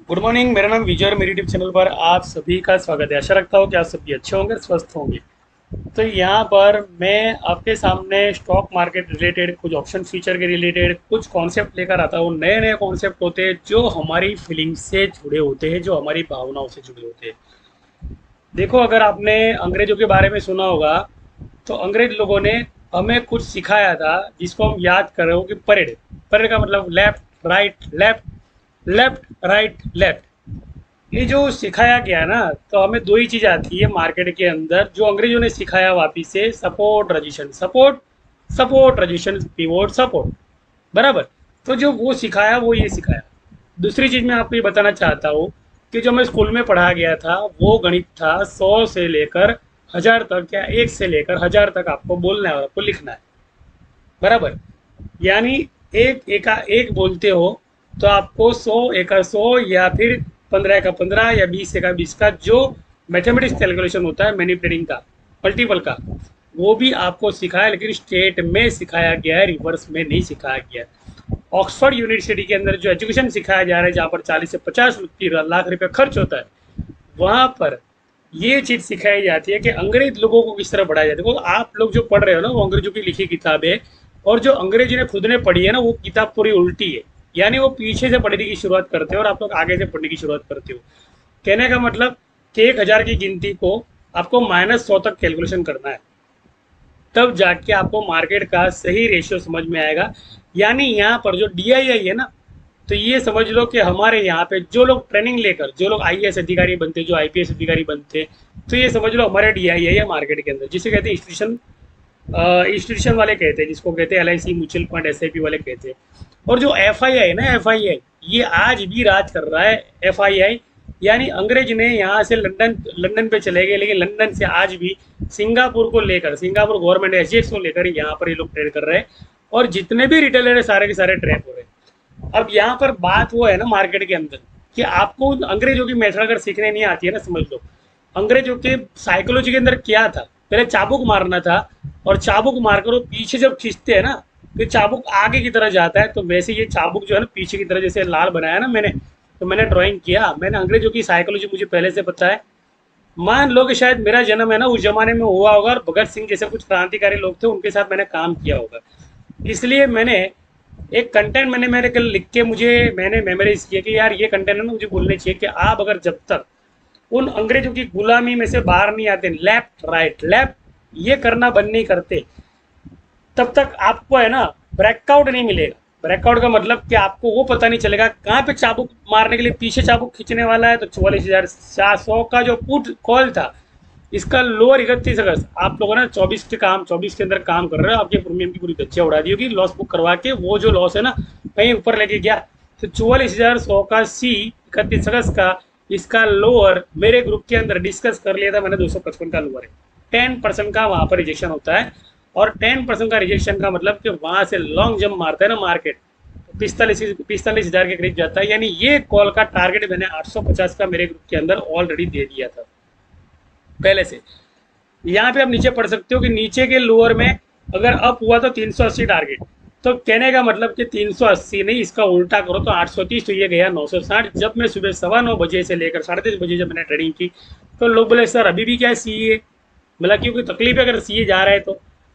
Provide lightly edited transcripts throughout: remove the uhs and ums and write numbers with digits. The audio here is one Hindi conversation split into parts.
Good morning. मेरा नाम विजय और मेरी यूट्यूब चैनल पर आप सभी का स्वागत है। आशा रखता हूँ कि आप सभी अच्छे होंगे, स्वस्थ होंगे। तो यहाँ पर मैं आपके सामने स्टॉक मार्केट रिलेटेड, कुछ ऑप्शन फीचर के रिलेटेड कुछ कॉन्सेप्ट लेकर आता हूँ। नए नए कॉन्सेप्ट होते हैं जो हमारी फीलिंग्स से जुड़े होते हैं, जो हमारी भावनाओं से जुड़े होते हैं। देखो, अगर आपने अंग्रेजों के बारे में सुना होगा तो अंग्रेज लोगों ने हमें कुछ सिखाया था जिसको हम याद कर रहे हो कि परेड। परेड का मतलब left right left, left right left. ये जो सिखाया गया ना, तो हमें दो ही चीज़ आती है मार्केट के अंदर जो अंग्रेजों ने सिखाया वापिस से: support rejection support, support rejection pivot support. बराबर। तो जो वो सिखाया वो ये सिखाया। दूसरी चीज़ मैं आपको ये बताना चाहता हूँ कि जो हमें स्कूल में पढ़ा गया था वो गणित था। 100 से लेकर 1000 तक, या 1 से लेकर 1000 तक आपको बोलना है और आपको लिखना है। बराबर। यानी एक एका एक बोलते हो तो आपको 100 एका 100, या फिर 15 एका 15, या 20 एका 20 का जो मैथमेटिक्स कैलकुलेशन होता है मैनिपुलेटिंग का, मल्टीपल का, वो भी आपको सिखाया। लेकिन स्टेट में सिखाया गया है, रिवर्स में नहीं सिखाया गया है। ऑक्सफोर्ड यूनिवर्सिटी के अंदर जो एजुकेशन सिखाया जा रहा है, जहाँ पर 40 से 50 लाख रुपये खर्च होता है, वहाँ पर ये चीज़ सिखाई जाती है कि अंग्रेज लोगों को किस तरह बढ़ाया जाता है। तो आप लोग जो पढ़ रहे हो ना, वो अंग्रेजों की लिखी किताब है, और जो अंग्रेजी ने खुद ने पढ़ी है ना, वो किताब पूरी उल्टी है। यानी वो पीछे से पढ़ने की शुरुआत करते हो और आप लोग आगे से पढ़ने की शुरुआत करते हो। कहने का मतलब कि 1000 की गिनती को आपको -100 तक कैलकुलेशन करना है, तब जाके आपको मार्केट का सही रेशियो समझ में आएगा। यानी यहाँ पर जो DII है ना, तो ये समझ लो कि हमारे यहाँ पे जो लोग ट्रेनिंग लेकर, जो लोग IAS अधिकारी बनते, जो IPS अधिकारी बनते, तो ये समझ लो हमारे DII है मार्केट के अंदर, जिसे कहते हैं इंस्टीट्यूशन। इंस्टीट्यूशन वाले कहते हैं, जिसको कहते हैं LIC म्यूचुअल फंड, SIP वाले कहते हैं। और जो FII है ना, FII ये आज भी राज कर रहा है। FII यानी अंग्रेज ने यहाँ से लंदन लंदन पे चले गए, लेकिन लंदन से आज भी सिंगापुर को लेकर, सिंगापुर गवर्नमेंट SGX को लेकर यहाँ पर ये लोग ट्रेड कर रहे हैं। और जितने भी रिटेलर है सारे के सारे ट्रैप हो रहे हैं। अब यहाँ पर बात वो है ना मार्केट के अंदर, कि आपको अंग्रेजों की मेथड अगर सीखने नहीं आती है ना, समझ लो अंग्रेजों के साइकोलॉजी के अंदर क्या था। पहले चाबुक मारना था, और चाबुक मारकर वो पीछे जब खींचते हैं ना, तो चाबुक आगे की तरह जाता है। तो वैसे ये चाबुक जो है ना, पीछे की तरह जैसे लाल बनाया ना मैंने, तो मैंने ड्राइंग किया। मैंने अंग्रेजों की साइकोलॉजी मुझे पहले से पता है। मान लो कि शायद मेरा जन्म है ना उस जमाने में हुआ होगा, और भगत सिंह जैसे कुछ क्रांतिकारी लोग थे, उनके साथ मैंने काम किया होगा। इसलिए मैंने एक कंटेंट मैंने मेरे कल लिख के मैंने मेमोराइज किया कि यार ये कंटेंट है ना, मुझे बोलने चाहिए कि आप अगर जब तक उन अंग्रेजों की गुलामी में से बाहर नहीं आते, लेफ्ट राइट लेफ्ट ये करना बंद नहीं करते, तब तक आपको है ना ब्रेकआउट नहीं मिलेगा। ब्रेकआउट का मतलब कि आपको वो पता नहीं चलेगा कहाँ पे चाबुक मारने के लिए पीछे चाबुक खींचने वाला है। तो 44,400 का जो पुट कॉल था, इसका लोअर 31 अगस्त आप लोगों ने 24 के अंदर काम कर रहे हो, आपके प्रीमियम की पूरी धज्जियां उड़ा दी होगी लॉस बुक करवा के। वो जो लॉस है ना कहीं ऊपर लेके गया, तो 44,100 का C 31 अगस्त का, इसका लोअर मेरे ग्रुप के अंदर डिस्कस कर लिया था मैंने। 255 का लोअर है। 10% का वहां पर रिजेक्शन होता है, और 10% का रिजेक्शन का मतलब कि वहां से लॉन्ग जंप मारता है ना मार्केट, 45,000 के करीब जाता है। यानी ये कॉल का टारगेट मैंने 850 का मेरे ग्रुप के अंदर ऑलरेडी दे दिया था पहले से। यहाँ पे आप नीचे पढ़ सकते हो कि नीचे के लोअर में अगर अप हुआ तो 380 टारगेट। तो कहने का मतलब कि 380 नहीं, इसका उल्टा करो तो 830। तो ये गया 960। जब मैं सुबह 9:15 से लेकर 3:30 बजे जब मैंने ट्रेडिंग की, तो लोग बोले सर अभी भी क्या CA, बोला क्योंकि तकलीफ है अगर CA जा रहा है तो।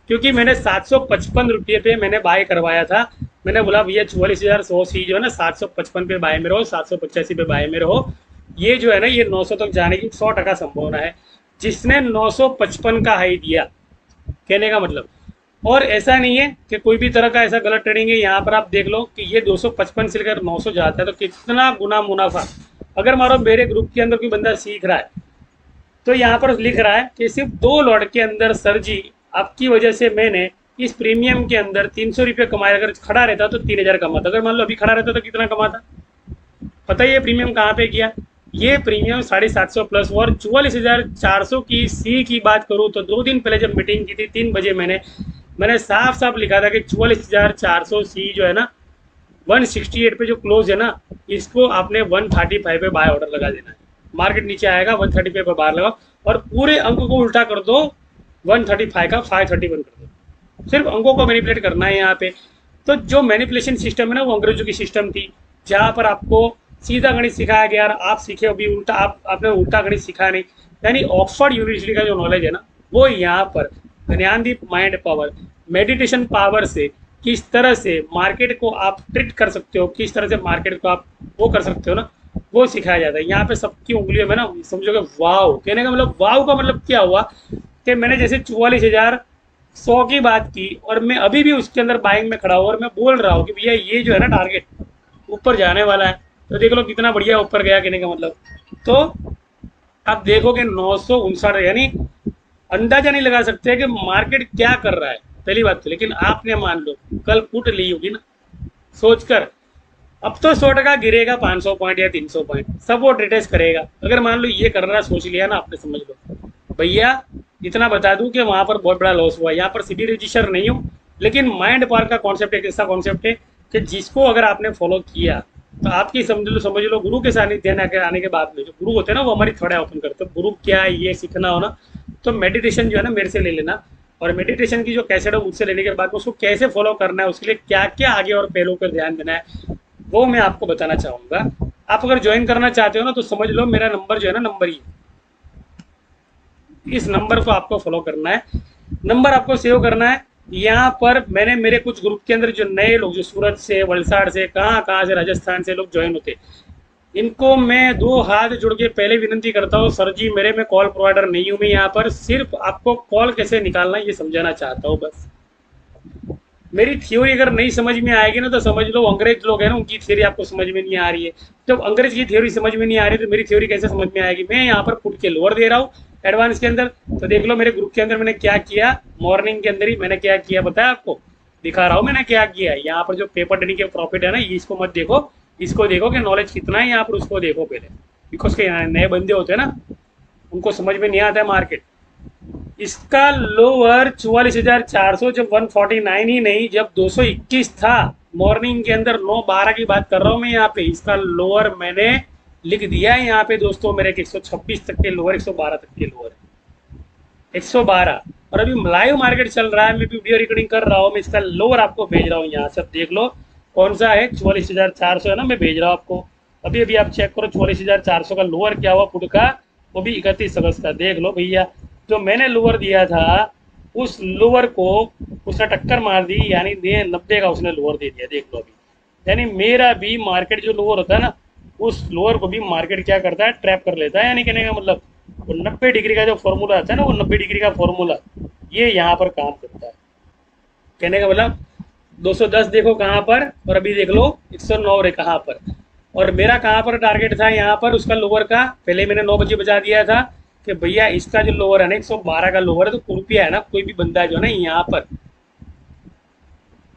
क्योंकि मैंने 755 रुपये पे मैंने बाय करवाया था। मैंने बोला भैया 44,100 C जो है ना, 755 पे बाय में रहो, 785 पे बाय में रहो। ये जो है ना, ये 900 तक जाने की 100% संभावना है। जिसने 955 का हाई दिया, कहने का मतलब। और ऐसा नहीं है कि कोई भी तरह का ऐसा गलत ट्रेडिंग है। यहाँ पर आप देख लो कि ये 255 से लेकर 900 जाता है, तो कितना गुना मुनाफा। अगर मानो मेरे ग्रुप के अंदर कोई बंदा सीख रहा है, तो यहाँ पर लिख रहा है कि सिर्फ 2 लॉट के अंदर सर जी आपकी वजह से मैंने इस प्रीमियम के अंदर 300 रुपये कमाए। अगर खड़ा रहता तो 3000 कमाता। अगर मान लो अभी खड़ा रहता तो कितना कमाता पता है? ये प्रीमियम कहाँ पे किया? ये प्रीमियम 750 प्लस। और 44,400 की C की बात करूँ तो 2 दिन पहले जब मीटिंग की थी 3 बजे मैंने साफ साफ लिखा था कि 44,400 C जो है ना 168 पे जो क्लोज है ना, इसको आपने 135 पे बाय ऑर्डर लगा देना है। मार्केट नीचे आएगा 135 पे बाहर लगाओ, और पूरे अंक को उल्टा कर दो, 135 का 531 कर दो। सिर्फ अंकों को मैनिपुलेट करना है यहाँ पे। तो जो मैनिपुलेशन सिस्टम है ना, वो अंग्रेजों की सिस्टम थी, जहाँ पर आपको सीधा गणित सिखाया गया, आप सीखे अभी उल्टा, आपने उल्टा गणित सीखा नहीं। यानी ऑक्सफोर्ड यूनिवर्सिटी का जो नॉलेज है ना, वो यहाँ पर Gyandeep mind power meditation power से किस तरह से मार्केट को आप ट्रीट कर सकते हो, किस तरह से मार्केट को आप वो कर सकते हो ना, वो सिखाया जाता है। यहाँ पे सबकी उंगलियों में ना समझोगे वाव, कहने का मतलब वाव का मतलब क्या हुआ कि मैंने जैसे 44,100 की बात की और मैं अभी भी उसके अंदर बाइंग में खड़ा हूँ और मैं बोल रहा हूँ कि भैया ये जो है ना टारगेट ऊपर जाने वाला है, तो देख लो कितना बढ़िया ऊपर गया, कहने का मतलब। तो आप देखोगे 959, यानी अंदाजा नहीं लगा सकते कि मार्केट क्या कर रहा है, पहली बात तो। लेकिन आपने मान लो कल पुट ली होगी ना, सोचकर अब तो 100 टका गिरेगा, 500 पॉइंट या 300 पॉइंट सब वो रिटेस्ट करेगा। अगर मान लो ये कर रहा है, सोच लिया ना आपने, समझ लो भैया इतना बता दूं कि वहां पर बहुत बड़ा लॉस हुआ। यहाँ पर सीबी रजिस्टर नहीं हूँ, लेकिन माइंड पावर का कॉन्सेप्ट एक ऐसा कॉन्सेप्ट है कि जिसको अगर आपने फॉलो किया तो आपकी समझ लो गुरु के सानिध्य आने के बाद में, जो गुरु होते हैं ना वो हमारी थोड़ा ओपन करते हैं। गुरु क्या है ये सीखना हो ना, तो मेडिटेशन जो है ना मेरे से ले लेना, और मेडिटेशन की जो कैसेट है मुझसे लेने के बाद उसको कैसे फॉलो करना है, उसके लिए क्या क्या आगे और पहलू पर ध्यान देना है, वो मैं आपको बताना चाहूँगा। आप अगर ज्वाइन करना चाहते हो ना, तो समझ लो मेरा नंबर जो है ना, नंबर ही, इस नंबर को आपको फॉलो करना है, नंबर आपको सेव करना है। यहाँ पर मैंने मेरे कुछ ग्रुप के अंदर जो नए लोग, जो सूरत से, वलसाड़ से, कहाँ कहाँ से, राजस्थान से लोग ज्वाइन होते, इनको मैं 2 हाथ जोड़ के पहले विनंती करता हूँ, सर जी मेरे में कॉल प्रोवाइडर नहीं हूँ, मैं यहाँ पर सिर्फ आपको कॉल कैसे निकालना है ये समझाना चाहता हूँ बस। मेरी थ्योरी अगर नहीं समझ में आएगी ना, तो समझ लो अंग्रेज लोग हैं ना, उनकी थ्योरी आपको समझ में नहीं आ रही है। जब अंग्रेज की थ्योरी समझ में नहीं आ रही तो मेरी थ्योरी कैसे समझ में आएगी। मैं यहाँ पर पुट के लोअर दे रहा हूँ एडवांस के अंदर, तो देख लो मेरे ग्रुप के अंदर मैंने क्या किया, मॉर्निंग के अंदर ही मैंने क्या किया बताया आपको, दिखा रहा हूँ मैंने क्या किया। यहाँ पर जो पेपर ट्रेडिंग के प्रॉफिट है ना, इसको मत देखो, इसको देखो कि नॉलेज कितना है यहाँ पर, उसको देखो पहले। बिकॉज के नए बंदे होते हैं ना, उनको समझ में नहीं आता है मार्केट। इसका लोअर 44,400, जब 149 ही नहीं, जब 221 था मॉर्निंग के अंदर, 9:12 की बात कर रहा हूँ मैं यहाँ पे, इसका लोअर मैंने लिख दिया है यहाँ पे दोस्तों मेरे, 126 तक के लोअर, 112 तक के लोअर, 112। और अभी लाइव मार्केट चल रहा है, मैं वीडियो रिकॉर्डिंग कर रहा हूँ, मैं इसका लोअर आपको भेज रहा हूँ यहाँ से, देख लो कौन सा है, 44,400 है ना, मैं भेज रहा हूँ आपको अभी अभी। आप चेक करो 44,400 का लोअर क्या हुआ पुट का, वो भी 31 अगस्त का। देख लो भैया, जो मैंने लोअर दिया था उस लोअर को उसने टक्कर मार दी, यानी 90 का उसने लोअर दे दिया, देख लो अभी। यानी मेरा भी मार्केट जो लोअर होता है ना, उस लोअर को भी मार्केट क्या करता है, ट्रैप कर लेता है। यानी कहने का मतलब वो 90 डिग्री का जो फॉर्मूला आता है ना, वो 90 डिग्री का फॉर्मूला ये यहाँ पर काम करता है। कहने का मतलब 210 देखो कहाँ पर, और अभी देख लो 109 है कहाँ पर, और मेरा कहाँ पर टारगेट था यहाँ पर उसका लोअर का, पहले मैंने 9 बजे बजा दिया था कि भैया इसका जो लोअर है ना 112 का लोअर है, तो कृपया है ना कोई भी बंदा जो है ना यहाँ पर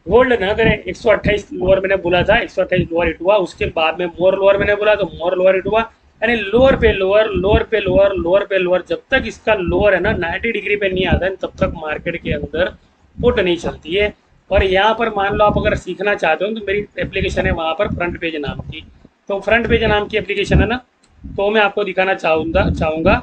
होल्ड ना करें। 128 लोअर मैंने बोला था, 128 लोअर हिट हुआ, उसके बाद में मोर लोअर मैंने बोला तो मोर लोअर हिट हुआ। यानी लोअर पे लोअर, लोअर पे लोअर, लोअर पे लोअर, जब तक इसका लोअर है ना 90 डिग्री पे नहीं आता है तब तक मार्केट के अंदर पुट नहीं चलती है। और यहाँ पर मान लो आप अगर सीखना चाहते हो तो मेरी एप्लीकेशन है वहाँ पर, फ्रंट पेज नाम की, तो फ्रंट पेज नाम की एप्लीकेशन है ना, तो मैं आपको दिखाना चाहूँगा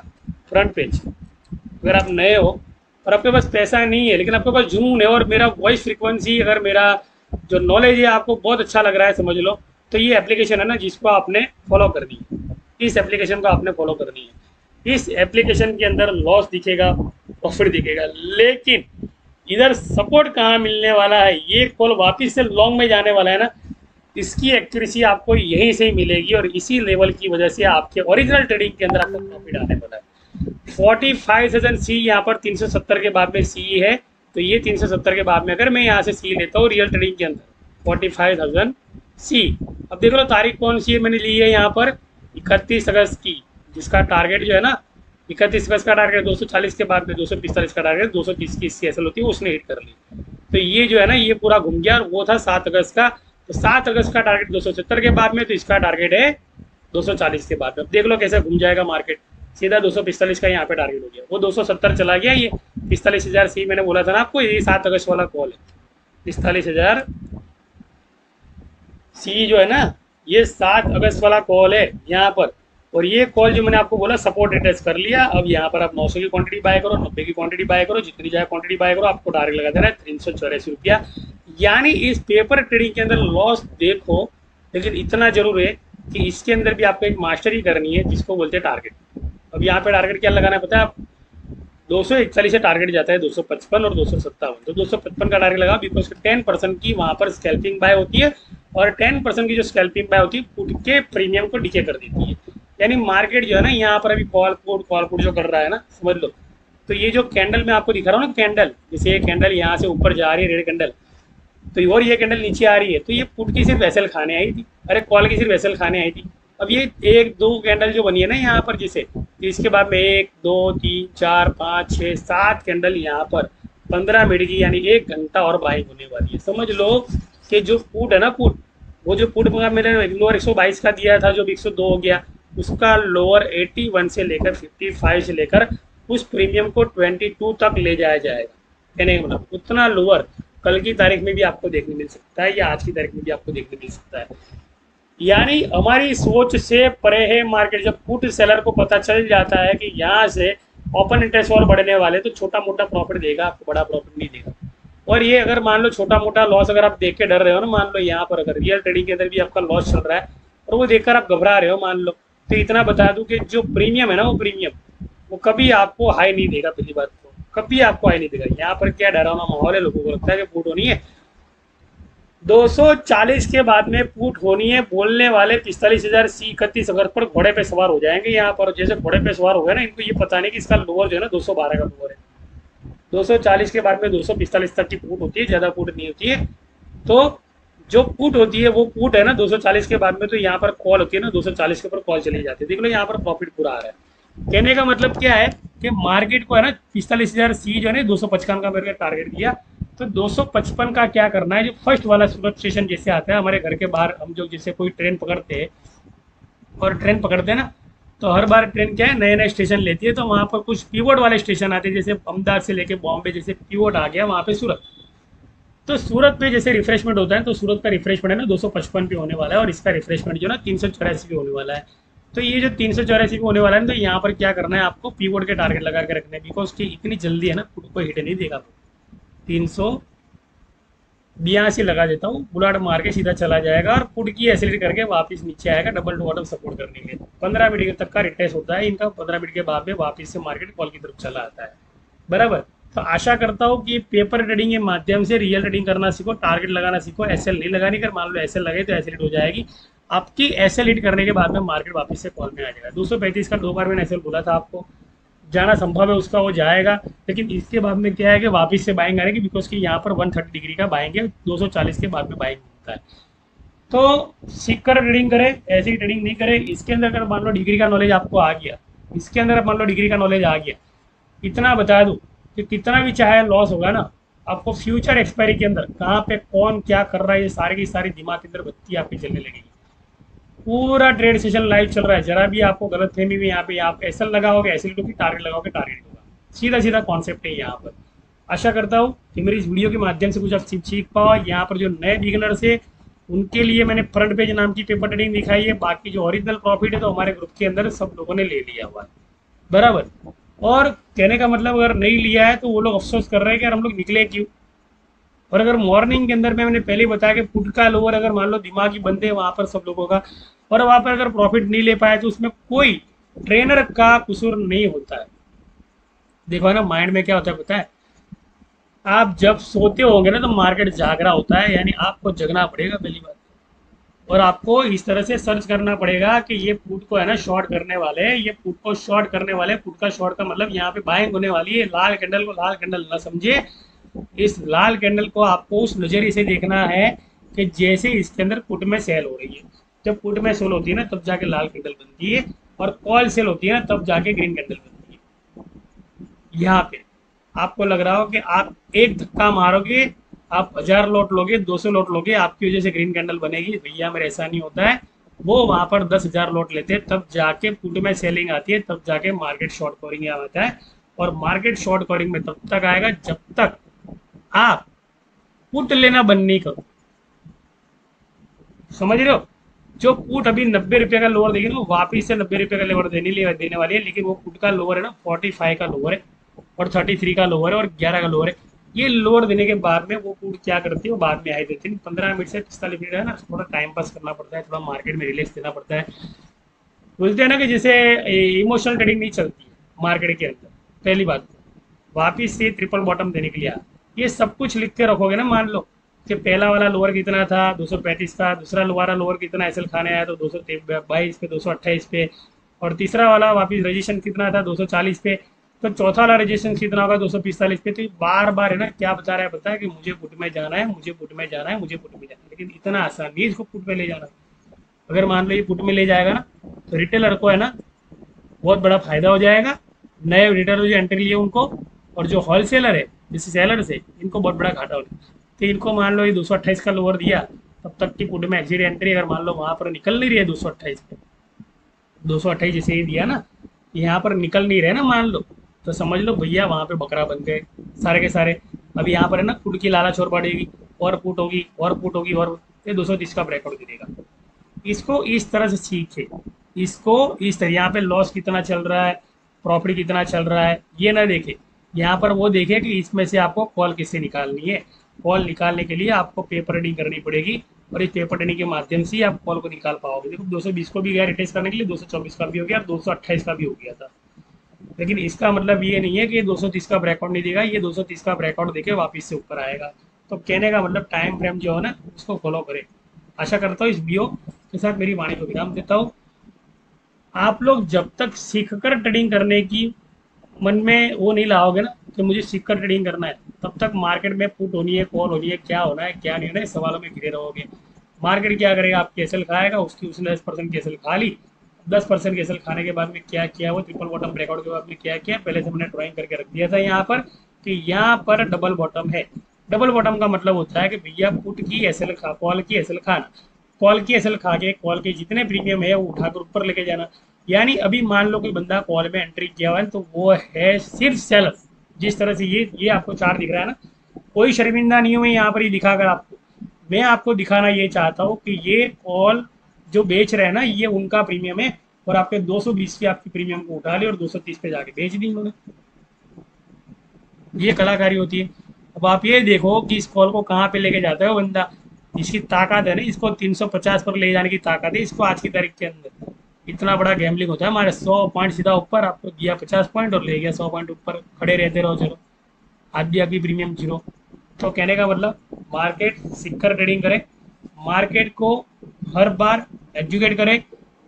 फ्रंट पेज। अगर आप नए हो और आपके पास पैसा नहीं है लेकिन आपके पास जुनून है, और मेरा वॉइस फ्रीक्वेंसी, अगर मेरा जो नॉलेज है आपको बहुत अच्छा लग रहा है, समझ लो, तो ये एप्लीकेशन है ना जिसको आपने फॉलो करनी है, इस एप्लीकेशन को आपने फॉलो करनी है। इस एप्लीकेशन के अंदर लॉस दिखेगा, प्रॉफिट दिखेगा, लेकिन इधर सपोर्ट कहाँ मिलने वाला है, ये कॉल वापिस से लॉन्ग में जाने वाला है ना, इसकी एक्यूरेसी आपको यहीं से ही मिलेगी, और इसी लेवल की वजह से आपके ओरिजिनल ट्रेडिंग के अंदर आपको प्रॉफिट आने वाला है। 45,000 सी यहाँ पर 370 के बाद में सी है, तो ये 370 के बाद में अगर मैं यहाँ से सी लेता हूँ रियल ट्रेडिंग के अंदर 45,000 सी। अब देख लो तारीख कौन सी है मैंने ली है यहाँ पर, 31 अगस्त की, जिसका टारगेट जो है ना 31 अगस्त का टारगेट 240 के बाद में 245 का टारगेट 230 की CSL होती है, उसने हिट कर ली। तो ये जो है ना ये पूरा घूम गया, और वो था 7 अगस्त का, तो 7 अगस्त का टारगेट 270 के बाद में, तो इसका टारगेट है 240 के बाद में। अब देख लो कैसे घूम जाएगा मार्केट, सीधा 245 का यहाँ पे टारगेट हो गया, वो 270 चला गया। ये 45,000 सी मैंने बोला था ना आपको, ये 7 अगस्त वाला कॉल है, 45,000 सी जो है ना ये 7 अगस्त वाला कॉल है यहाँ पर। और ये कॉल जो मैंने आपको बोला सपोर्ट अटैच कर लिया। अब यहाँ पर आप 900 की क्वांटिटी बाय करो, 90 की क्वांटिटी बाय करो, जितनी जाए क्वांटिटी बाय करो, आपको टारगेट लगा देना है 384 रुपया। यानी इस पेपर ट्रेडिंग के अंदर लॉस देखो, लेकिन इतना जरूर है कि इसके अंदर भी आपको एक मास्टरी करनी है जिसको बोलते हैं टारगेट। अब यहाँ पे टारगेट क्या लगाना है पता है आप? 241 से टारगेट जाता है 255 और 257। तो 255 का टारगेट लगा बिकॉज 10% की वहाँ पर स्कैल्पिंग बाय होती है, और 10% की जो स्कैल्पिंग बाय होती है पुट के प्रीमियम को डीके कर देती है। यानी मार्केट जो है ना यहाँ पर अभी कॉल पुट जो कर रहा है ना, समझ लो। तो ये जो कैंडल मैं आपको दिखा रहा हूँ ना, कैंडल जैसे ये कैंडल यहाँ से ऊपर जा रही है रेड कैंडल, तो और ये कैंडल नीचे आ रही है, तो ये पुट की सिर्फ एसएल खाने आई थी, अरे कॉल की सिर्फ एसएल खाने आई थी। अब ये एक दो कैंडल जो बनी है ना यहाँ पर, जैसे तो इसके बाद में 1 2 3 4 5 6 7 कैंडल यहाँ पर 15 मिनट की, यानी 1 घंटा और बाइंग होने वाली है। समझ लो कि जो पुट है ना, पुट वो जो पुट मैंने लोअर 122 का दिया था, जो 102 हो गया, उसका लोअर 81 से लेकर 55 से लेकर उस प्रीमियम को 22 तक ले जाया जाएगा। कहने का मतलब उतना लोअर कल की तारीख में भी आपको देखने मिल सकता है, या आज की तारीख में भी आपको देखने मिल सकता है। यानी हमारी सोच से परे है मार्केट। जब पुट सेलर को पता चल जाता है कि यहाँ से ओपन इंटरेस्ट और बढ़ने वाले, तो छोटा मोटा प्रॉफिट देगा आपको, बड़ा प्रॉफिट नहीं देगा। और ये अगर मान लो छोटा मोटा लॉस अगर आप देख के डर रहे हो ना, मान लो यहाँ पर अगर रियल ट्रेडिंग के अंदर भी आपका लॉस चल रहा है और वो देखकर आप घबरा रहे हो मान लो, तो इतना बता दूं कि जो प्रीमियम है ना, वो प्रीमियम वो कभी आपको हाई नहीं देगा। पहली बात तो कभी आपको हाई नहीं देगा। यहाँ पर क्या डरावना माहौल है, लोगों को लगता है कि पुट होनी है 240 के बाद में, पुट होनी है। बोलने वाले 45,000 सी 31 अगर पर घोड़े पे सवार हो जाएंगे यहाँ पर, जैसे घोड़े पे सवार हो गए ना, इनको ये पता नहीं कि इसका लोअर जो है ना 212 का लोअर है। 240 के बाद में 245 तक की पुट होती है, ज़्यादा पुट नहीं होती है। तो जो पुट होती है वो पुट है ना 240 के बाद में, तो यहाँ पर कॉल होती है ना 240 के ऊपर कॉल चली जाती है। देख लो यहाँ पर प्रॉफिट पूरा आ रहा है। कहने का मतलब क्या है कि मार्केट को है ना 45,000 सी जो है ना 255 का मेरे को टारगेट दिया, तो 255 का क्या करना है, जो फर्स्ट वाला सूरत स्टेशन जैसे आता है हमारे घर के बाहर, हम जो जैसे कोई ट्रेन पकड़ते हैं और ट्रेन पकड़ते हैं ना, तो हर बार ट्रेन क्या है नए नए स्टेशन लेती है, तो वहाँ पर कुछ पीवोट वाले स्टेशन आते हैं, जैसे अहमदाबाद से लेके बॉम्बे जैसे पीवोट आ गया वहाँ पे सूरत। तो सूरत पे जैसे रिफ्रेशमेंट होता है, तो सूरत का रिफ्रेशमेंट है ना 255 पे होने वाला है, और इसका रिफ्रेशमेंट जो ना 384 पे होने वाला है। तो ये जो 384 पे होने वाला है, तो यहाँ पर क्या करना है आपको, पीवोट के टारगेट लगा के रखने हैं, बिकॉज की इतनी जल्दी है ना पुट को हिट नहीं देगा। 382 लगा देता हूँ, बुलाट मार के सीधा चला जाएगा और पुट की एसिलेट करके वापस नीचे आएगा डबल टू बॉटम सपोर्ट करने के लिए। 15 मिनट तक का रिटेस्ट होता है इनका, 15 मिनट के बाद में वापस से मार्केट कॉल की तरफ चला आता है। बराबर। तो आशा करता हूँ कि पेपर ट्रेडिंग के माध्यम से रियल ट्रेडिंग करना सीखो, टारगेट लगाना सीखो, एसएल नहीं लगानी। कर मान लो एसएल लगे तो एसएल हिट हो जाएगी आपकी। एसएल हिट करने के बाद में मार्केट वापस से कॉल में आ जाएगा। 235 का 2 बार मैंने एसएल बोला था आपको, जाना संभव है उसका, वो जाएगा। लेकिन इसके बाद में क्या है कि वापस से बाइंग आ रही है, बिकॉज कि यहाँ पर 130 डिग्री का बाइंग है, 240 के बाद में बाइंग होता है। तो सीख कर ट्रेडिंग करें, ऐसी ट्रेडिंग नहीं करें। इसके अंदर अगर मान लो डिग्री का नॉलेज आपको आ गया, इसके अंदर मान लो डिग्री का नॉलेज आ गया, इतना बता दूं कि कितना भी चाहे लॉस होगा ना, आपको फ्यूचर एक्सपायरी के अंदर कहाँ पे कौन क्या कर रहा है, ये सारी की सारी दिमाग के अंदर बत्ती आपकी चलने लगेगी। पूरा ट्रेड सेशन लाइव चल रहा है, जरा भी आपको गलत फहमी में यहाँ पे आप एसएल लगाओगे एसएल होगी, टारगेट लगाओगे टारगेट होगा। सीधा सीधा कॉन्सेप्ट है यहाँ पर। आशा करता हूँ कि मेरी इस वीडियो के माध्यम से कुछ आप सीख पाओ। यहाँ पर जो नए बिगिनर्स है उनके लिए मैंने फ्रंट पेज नाम की पेपर ट्रेडिंग दिखाई है, बाकी जो ओरिजिनल प्रॉफिट है तो हमारे ग्रुप के अंदर सब लोगों ने ले लिया हुआ है। बराबर। और कहने का मतलब अगर नहीं लिया है तो वो लोग अफसोस कर रहे हैं कि यार हम लोग निकले क्यों। और अगर मॉर्निंग के अंदर मैंने पहले ही बताया कि पुट का लोअर अगर मान लो दिमागी बंदे वहाँ पर सब लोगों का, और वहाँ पर अगर प्रॉफिट नहीं ले पाए तो उसमें कोई ट्रेनर का कसूर नहीं होता है। देखो ना माइंड में क्या होता है पता है, आप जब सोते होंगे ना तो मार्केट जाग रहा होता है, यानी आपको जगना पड़ेगा पहली बात। और आपको इस तरह से सर्च करना पड़ेगा कि ये पुट को है ना शॉर्ट करने वाले हैं, ये पुट को शॉर्ट करने वाले। पुट का शॉर्ट का मतलब यहाँ पे बाइंग होने वाली है। लाल कैंडल को लाल कैंडल ना समझे, इस लाल कैंडल को आपको उस नजरिए से देखना है कि जैसे इसके अंदर पुट में सेल हो रही है। जब पुट में सेल होती है ना तब जाके लाल कैंडल बनती है, और कॉल सेल होती है ना तब जाके ग्रीन कैंडल बनती है। यहाँ पे आपको लग रहा हो कि आप एक धक्का मारोगे, आप 1000 लॉट लोगे, 200 लॉट लोगे, आपकी वजह से ग्रीन कैंडल बनेगी। भैया मेरे ऐसा नहीं होता है। वो वहां पर 10,000 लॉट लेते हैं, तब जाके पुट में सेलिंग आती है, तब जाके मार्केट शॉर्ट कवरिंग आता है। और मार्केट शॉर्ट कवरिंग में तब तक आएगा जब तक आप पुट लेना बंद नहीं करो। समझ रहे हो। जो पुट अभी 90 रुपये का लोअर देगी ना, वापिस से 90 रुपये का लोअर देने वाली है, लेकिन वो पुट का लोअर है ना 45 का लोअर है, और 33 का लोअर है, और 11 का लोअर है। ये लोअर देने के बाद में वो पुट क्या करती है, वो बाद में हाई देती है। 15 मिनट से 45 मिनट है ना, थोड़ा टाइम पास करना पड़ता है, थोड़ा मार्केट में रिलैक्स देना पड़ता है। बोलते हैं ना कि जैसे इमोशनल ट्रेडिंग नहीं चलती है मार्केट के अंदर। पहली बात तो वापिस से ट्रिपल बॉटम देने के लिए ये सब कुछ लिख के रखोगे ना, मान लो कि पहला वाला लोअर कितना था 235 का, दूसरा वाला लोअर कितना एसएल खाने आया तो 222 पे, 228 पे, और तीसरा वाला वापिस रजिस्ट्रेशन कितना था 240 पे, तो चौथा वाला रजिस्ट्रेशन कितना होगा 245 पे। तो ये बार बार है ना क्या बता रहा है, पता है कि मुझे पुट में जाना है, मुझे पुट में जाना है, मुझे पुट में जाना है, लेकिन इतना आसान नहीं है इसको पुट में ले जाना। अगर मान लो ये पुट में ले जाएगा ना, तो रिटेलर को है ना बहुत बड़ा फायदा हो जाएगा, नए रिटेलर जो एंट्री लिए उनको, और जो होलसेलर है जैसे सेलर से, इनको बहुत बड़ा घाटा होगा। तो इनको मान लो ये 228 का लोअर दिया, तब तक की पुट में एग्जिट एंट्री अगर मान लो वहाँ पर निकल नहीं रही है 228 पे, 228 जैसे ही दिया ना, यहाँ पर निकल नहीं रहे ना मान लो, तो समझ लो भैया वहाँ पे बकरा बन गए सारे के सारे। अब यहाँ पर है ना पुट की लालच और बढ़ेगी, और पुट होगी और पुट होगी, और ये 230 का ब्रेकआउट गिरेगा। इसको इस तरह से सीखे, इसको इस तरह, यहाँ पे लॉस कितना चल रहा है, प्रॉफिट कितना चल रहा है, ये ना देखे। यहाँ पर वो देखे कि इसमें से आपको कॉल किससे निकालनी है। कॉल निकालने के लिए आपको पेपर रीडिंग करनी पड़ेगी, और इस पेपर रीडिंग के माध्यम से ही आप कॉल को निकाल पाओगे। देखो 220 को भी गया रिटेस्ट करने के लिए, 224 का भी हो गया और 228 का भी हो गया था। लेकिन इसका मतलब ये नहीं है कि 230 का ब्रेकआउट नहीं देगा, ये 230 का ब्रेकआउट देके वापस से ऊपर आएगा। तो कहने का मतलब टाइम फ्रेम जो है ना उसको फॉलो करें। आशा करता हूँ इस वीडियो के साथ मेरी वाणी को विराम देता हूँ। आप लोग जब तक सीखकर ट्रेडिंग करने की मन में वो नहीं लाओगे ना कि मुझे सीखकर ट्रेडिंग करना है, तब तक मार्केट में पुट होनी है, कॉल होनी है, क्या होना है क्या नहीं होना है, सवालों में घिरे रहोगे। मार्केट क्या करेगा, आपकी एसएल खाएगा, उसकी उसने 10% की एसएल खा ली। 10% की एसएल खाने के बाद में क्या किया, वो ट्रिपल बॉटम ब्रेकआउट के बाद में क्या किया, पहले से हमने ड्राइंग करके रख दिया था यहाँ पर कि यहाँ पर डबल बॉटम है। डबल बॉटम का मतलब होता है कि भैया पुट की एसएल खा, कॉल की एसएल खाना, कॉल की एसएल खा के कॉल के जितने प्रीमियम है वो उठाकर ऊपर लेके जाना। यानी अभी मान लो कोई बंदा कॉल में एंट्री किया हुआ है तो वो है सिर्फ सेलर। जिस तरह से ये आपको चार्ट दिख रहा है ना, कोई शर्मिंदा नहीं हुई यहाँ पर ही दिखाकर आपको। मैं आपको दिखाना ये चाहता हूँ कि ये कॉल जो बेच रहे हैं ना, ये उनका प्रीमियम है, और आपके 220 की आपकी प्रीमियम को उठा ली और 230 पे जाके बेच दी उन्होंने। ये कलाकारी होती है। अब आप ये देखो कि इस कॉल को कहाँ पे लेके जाता है वो बंदा, इसकी ताकत है ना, इसको 350 पर ले जाने की ताकत है इसको आज की तारीख के अंदर। इतना बड़ा गैम्बलिंग होता है हमारे। 100 पॉइंट सीधा ऊपर, आपको दिया 50 पॉइंट और ले गया 100 पॉइंट ऊपर, खड़े रहते रहो, चलो आज भी आपकी प्रीमियम जीरो। तो कहने का मतलब मार्केट सीखकर ट्रेडिंग करें, मार्केट को हर बार एजुकेट करें।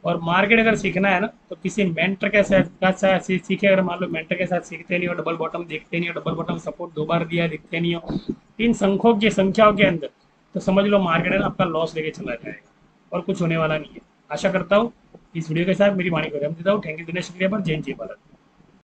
और मार्केट अगर सीखना है ना तो किसी मेंटर के साथ सीखे। अगर मान लो मेंटर के साथ सीखते नहीं हो, डबल बॉटम देखते नहीं हो, डबल बॉटम सपोर्ट 2 बार दिया दिखते नहीं हो इन संख्यों की संख्याओं के अंदर, तो समझ लो मार्केट है ना आपका लॉस लेके चला जाएगा, और कुछ होने वाला नहीं है। आशा करता हूँ इस वीडियो के साथ मेरी वाणी को विराम देता हूँ। थैंक यू, दिनेश शुक्रिया पर। जय हिंद, जय भारत।